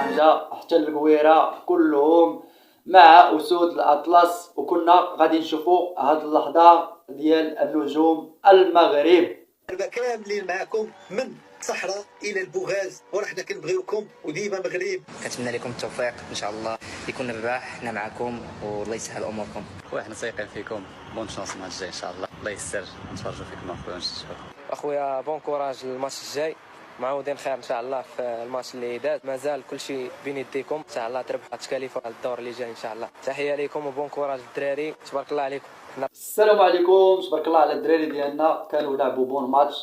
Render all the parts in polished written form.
طنجة حتى القويرة كلهم مع أسود الأطلس، وكنا غادي نشوفوا هاد اللحظة ديال النجوم المغرب. كاملين معكم من الصحراء الى البوغاز، وحنا كنبغيوكم وديما مغرب. كنتمنى لكم التوفيق ان شاء الله، يكون الرباح حنا معكم والله يسهل اموركم. خويا حنا ثايقين فيكم، بون شانس الماتش الجاي ان شاء الله. الله يسر، نتفرجوا فيكم اخويا ونشوفوا. اخويا بون كوراج الماتش الجاي، معودين خير ان شاء الله في الماتش اللي داز، مازال كلشي بين يديكم ان شاء الله، تربحوا التكاليف على الدور اللي جاي ان شاء الله. تحيه لكم وبون كوراج الدراري، تبارك الله عليكم. السلام عليكم، تبارك الله على الدراري ديالنا، كانوا لعبوا بون ماتش،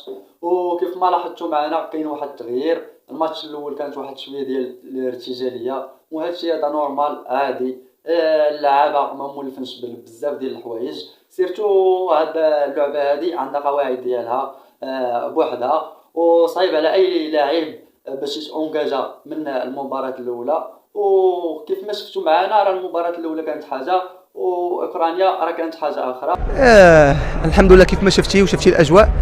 وكيف ما لاحظتوا معنا كاين واحد التغيير. الماتش الاول كانت واحد شويه ديال الارتجاليه، وهذا الشيء هذا نورمال عادي. اللعابه ما مولفينش بزاف ديال الحوايج، سيرتو هاد اللعبه هذه عندها قواعد ديالها بوحدها، وصعيب على اي لاعب باش يتونجاجا من المباراه الاولى. وكيف ما شفتوا معنا راه المباراه الاولى كانت حاجه واوكرانيا راه كانت حاجه اخرى. الحمد لله كيف ما شفتي الاجواء.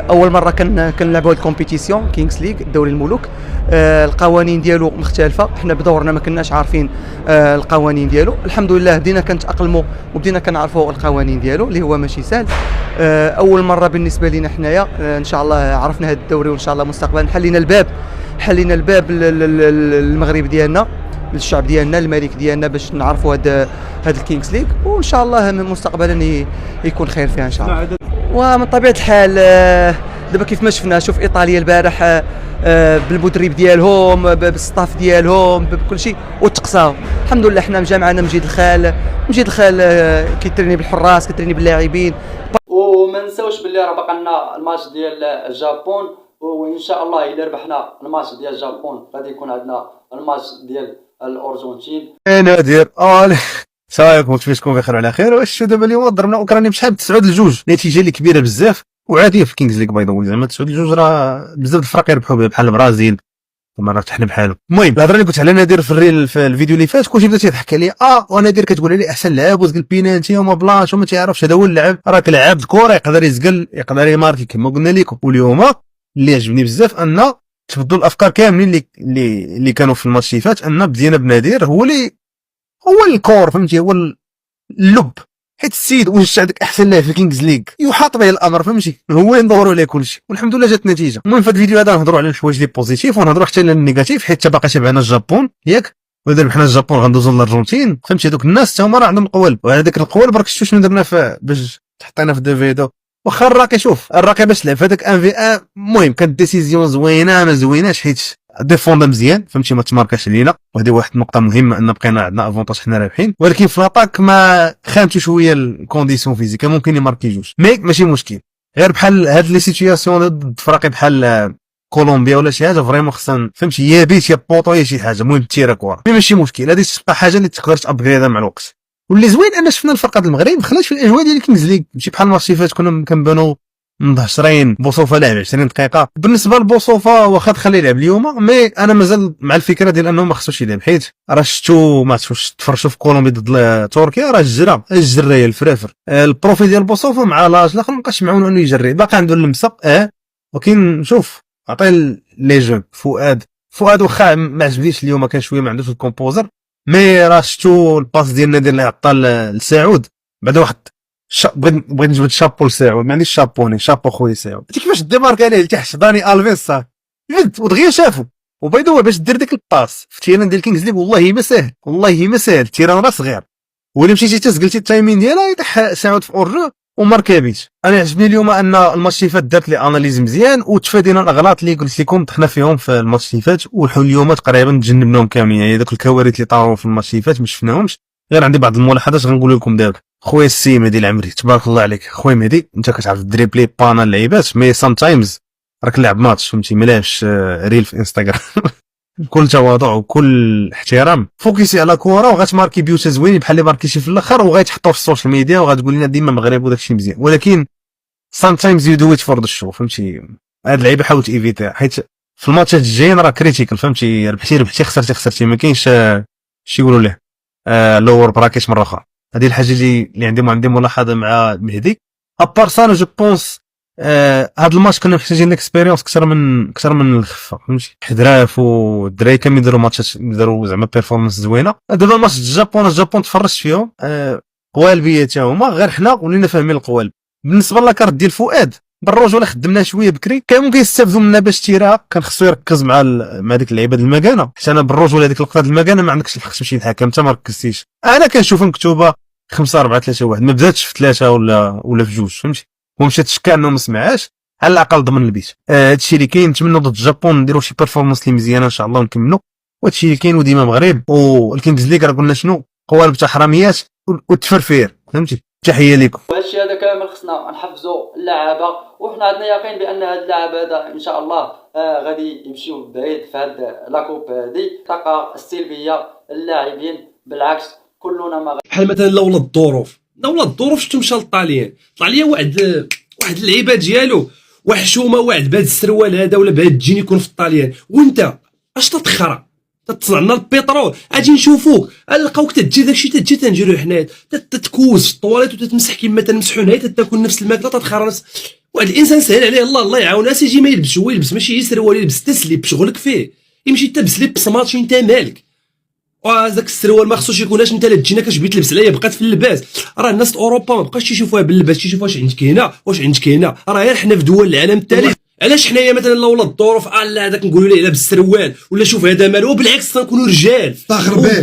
اول مره كنلعبوا الكومبيتيسيون كينغز ليغ دوري الملوك. القوانين ديالو مختلفه، حنا بدورنا ما كناش عارفين القوانين ديالو. الحمد لله بدينا كنتاقلموا وبدينا كنعرفوا القوانين ديالو اللي هو ماشي سهل. اول مره بالنسبه لينا حنايا، ان شاء الله عرفنا هذا الدوري، وان شاء الله مستقبلا حلينا الباب للمغرب ديالنا، للشعب ديالنا، الملك ديالنا، باش نعرفوا هذا الكينغز ليغ، وان شاء الله مستقبلا يكون خير فيها ان شاء الله. ومن طبيعه الحال دابا كيف ما شفنا، شوف ايطاليا البارح بالمدرب ديالهم، بالستاف ديالهم، بكل شيء، وتقصاو. الحمد لله حنا مجا معنا مجيد الخال كيتريني بالحراس، كيتريني باللاعبين. وما نساوش باللي راه باقي لنا الماتش ديال الجابون، وان شاء الله الا ربحنا الماتش ديال الجابون غادي يكون عندنا الماتش ديال الارجنتين. نادر سايكم كيفاشكم بخير على خير. واش دابا اليوم ضربنا اوكرانيا بشحال 9-2، نتيجه اللي كبيره بزاف وعاديه في الكينغز ليغ باي ذا، زعما 9-2 راه بزاف الفرق يربحوا بها بحال البرازيل وما راه حنا بحالهم. المهم الهضره اللي قلت على نادر في الفيديو اللي فات، كلشي بدا تيضحك عليا، ونادر كتقول لي احسن لاعب وزق البينالتي وما بلاش وما تيعرفش. هذا هو اللعب، راك لاعب الكره يقدر يزقل، يقدر يماركي كما قلنا لكم. واليوم اللي عجبني بزاف ان تبدلوا الافكار كاملين اللي كانوا في الماتش اللي فات، ان بدينا بنادر هو الكور، فهمتي، هو اللب، حيت السيد واش عندك احسن لاعب في الكينغز ليغ يحاط به الامر، فهمتي، هو يندوروا عليه كلشي، والحمد لله جات النتيجه. المهم في هذا الفيديو هذا نهضروا على الحوايج اللي بوزيتيف، ونهضروا حتى على النيجاتيف، حيت باقي تابعنا الجابون ياك، واذا ربحنا الجابون غندوزو للارجنتين، فهمتي. هذوك الناس حتى هما راه عندهم القوالب، وعلى ذاك القوالب راك شفتوا شنو درنا باش تحطينا في ديفيدو. واخا الراقي، شوف الراقي باش لعب هذاك 1 في 1، المهم كانت ديسيزيون زوينه ما زويناش، حيت ديفوندا مزيان، فهمتي، ما تماركاش علينا، وهذه واحد النقطه مهمه ان بقينا عندنا افونتاج حنا رابحين. ولكن في لاطاك ما خانتو شويه الكونديسيون فيزيكا، ممكن يماركي جوج، ماشي مشكل. غير بحال هاد لي سيتوياسيون ضد فراقي بحال كولومبيا ولا شي حاجه، فريمون خصنا فهمتي، يا بيت يا بوطو يا شي حاجه، المهم تيرا كره، ماشي مشكل. هذه تبقى حاجه اللي تقدر تابغريدها مع الوقت. واللي زوين ان شفنا الفرقه ديال المغرب ما خلاش في الاجواء ديال الكينغز ليغ، ماشي بحال الماتش اللي فات كنا كنبانو مدهشرين. بوصوفه لعب 20 دقيقه. بالنسبه لبوصوفه واخا تخليه يلعب اليوم، مي انا مازال مع الفكره ديال انه ما خصوش يلعب، حيت راه شفتو ما تفرجتوش تفرجوا في كولومبي ضد تركيا، راه الجرايه الفرافر. البروفيل ديال بوصوفه مع لاج الاخر مابقاش معاون انه يجري، باقي عنده اللمسه ولكن شوف عطيه لي جو. فؤاد واخا ما عجبنيش اليوم، كان شويه ما عندوش الكومبوزر، مي راه شفتو الباس ديال نادر اللي عطى لسعود بعد واحد بغيت نجبد شابو لسعود، ما عنديش شابوني، شابو خويا سعود. عرفتي كيفاش ديمارك عليه لتحت داني الفيس صافي جد، ودغيا شافو. وبيضوا باش دير ديك الباس في تيران ديال كينغز ليغ، والله ما ساهل تيران راه صغير، ولا مشيتي تسقلتي التايمين ديالها يطيح سعود في اورجو وماركابيت. انا عجبني اليوم ان الماتش اللي فات دارت لي اناليز مزيان، وتفادينا الاغلاط اللي قلت لكم دخلنا فيهم في الماتش اللي فات، واليوم تقريبا تجنبناهم كاملين. يعني دوك الكوارث اللي طاروا في الماتش اللي فات ما شفناهمش، غير عندي بعض الملاحظات غنقول لكم دابا. خويا السي مهدي العمري تبارك الله عليك، خويا مهدي انت كتعرف دريبلي بانا اللعيبات، مي سام تايمز راك لعب ماتش، فهمتي، ملاش ريل في انستغرام. بكل تواضع وكل احترام فوكسي على كره، وغتماركي بيوتا زوينين بحال اللي ماركيتي في الاخر، وغيتحطوا في السوشيال ميديا، وغتقول لنا ديما مغرب وداكشي مزيان. ولكن سام تايمز يو دو ات فور ذا شو، فهمتي. هاد اللعيبه حاول تيفيتيها، حيت في الماتشات الجايين راه كريتيكال، فهمتي، ربحتي خسرتي ما كاينش شي يقولوا له لور براكيت مره اخرى. هذه الحاجه اللي عندي ملاحظه مع مهدي. ابار سا جو بونس هذا الماتش كنا محتاجين اكسبيريونس اكثر من الخفه، فهمتي؟ حدراف والدراري كانوا يديروا ماتشات، يديروا زعما بيرفورمانس زوينه. دابا ماتش الجابون تفرجت فيهم، قوالبيه تا هما، غير حنا ولينا فاهمين القوالب. بالنسبه للاكارت ديال فؤاد بالرجوله خدمنا شويه بكري، كان ممكن يستافدوا منا باش تيراها، كان خصو يركز مع ديك اللعيبه د المكانه، حيت انا بالرجوله هذيك الوقت المكانه ما عندكش الحق تمشي للحكم، انت ما ركزتيش. انا كنشوف مكتوبه 5-4-3-1، ما بداتش في 3 ولا في 2، فهمتي؟ ومشات شكا انه ما سمعهاش، على الاقل ضمن البيت. هادشي اللي كاين. نتمنوا ضد الجابون نديروا شي بيرفورمانس اللي مزيانه ان شاء الله ونكملوا، وهادشي اللي كاين. وديما مغرب والكينجز ليغ راه قلنا شنو قوالب تاع حراميات والتفرفير، فهمتي؟ تحيه لكم. وهادشي هذا كامل خصنا نحفزوا اللعابه، وحنا عندنا يقين بان هاد اللاعب هذا ان شاء الله غادي يمشيو بعيد في هاد لاكوب هادي. الطاقه السلبيه اللاعبين بالعكس كلنا ما بحال مثلا لولا الظروف شفتو مشى للطاليان، طلع ليا واحد اللعيبه ديالو وحشومه، واحد بهاد السروال هذا ولا بهاد الجين يكون في الطاليان، وانت اش تتخرى تتصنع البترول. اجي نشوفوك نلقاوك تجي داكشي تجي تنجرو حنايا تتكوز في الطواليت وتتمسح كما تنمسحو هنا، تاكل نفس الماكله تتخرى نفس. واحد الانسان سهل عليه الله يعاونه، يجي ما يلبس، هو يلبس ماشي سروال، يلبس تسليب شغلك فيه، يمشي حتى بسليب بصماطشي انت مالك. وهذاك السروال ما خصوش يكوناش انت لا تجينا كتبغي تلبس عليا بقات في اللباس. راه الناس اوروبا ما بقاش يشوفوها باللباس، تيشوفوا واش عندك هنا واش عندك هنا. راه غير حنا في دول العالم الثالث، علاش حنايا مثلا لولا الظروف لا هذاك نقولوا ليه لابس السروال ولا شوف هذا مالو، بالعكس نكونوا رجال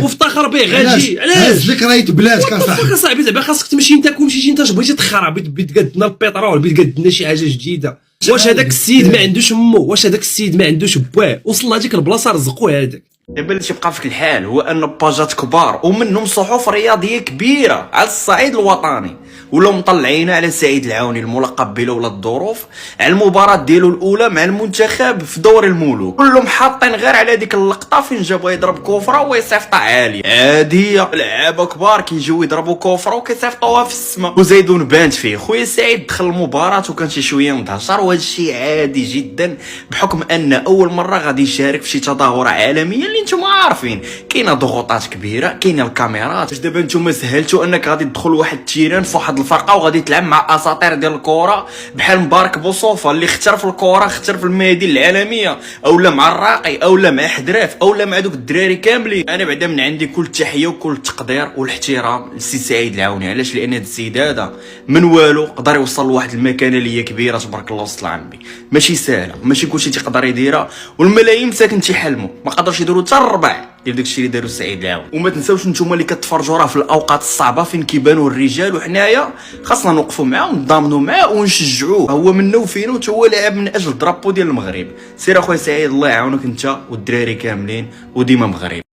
وافتخر به غادي. علاش لك رايت بلادك اصاحبي زعما خاصك تمشي انت كون مشيتي انت بغيتي تخرب بغيت تقدنا البترول، بغيت تقدنا شي حاجه جديده. واش هذاك السيد ما عندوش امو؟ واش هذاك السيد ما عندوش بواه؟ وصل لهاديك البلاصه رزقوه هذاك. دابا اللي تيبقى في الحال هو ان باجات كبار ومنهم صحف رياضيه كبيره على الصعيد الوطني ولاو مطلعين على سعيد العوني الملقب بلولا الظروف على المباراه ديالو الاولى مع المنتخب في دوري الملوك، كلهم حاطين غير على ديك اللقطه فين جا بغا يضرب كفره ويصيفط عاليه عاديه. لعابه كبار كيجيو يضربوا كفره وكيصيفطوها في السماء، وزيدون بانت فيه. خويا سعيد دخل المباراه وكان شي شويه متهشر، وهذا الشيء عادي جدا بحكم ان اول مره غادي يشارك في شي تظاهره عالميه اللي نتوما عارفين كاينه ضغوطات كبيره، كاينه الكاميرات. دابا نتوما سهلتوا انك غادي تدخل واحد التيران في واحد الفرقه وغادي تلعب مع اساطير ديال الكره بحال مبارك بوصوفه اللي اختار في الكره، اختار في الميادين العالميه، اولا مع الراقي اولا مع حدراف اولا مع دوك الدراري كاملين. انا بعدا من عندي كل التحيه وكل التقدير والاحترام للسي سعيد العوني. علاش؟ لان هذا السيد هذا من والو قدر يوصل لواحد المكانه اللي هي كبيره تبارك الله وسط العالمي، ماشي سهله، ماشي كلشي تيقدر يديرها، والملايين مساكن تيحلموا ما قدروش يديروا حتى الربع ديال داكشي اللي داروا سعيد العون. وما تنساوش نتوما اللي كتفرجوا راه في الاوقات الصعبه فين كيبانوا الرجال، وحنايا خاصنا نوقفوا معاه ونضامنوا معاه ونشجعوه. هو منا وفينا وهو لاعب من اجل الدرابو ديال المغرب. سير اخويا سعيد الله يعاونك انت والدراري كاملين وديما مغرب.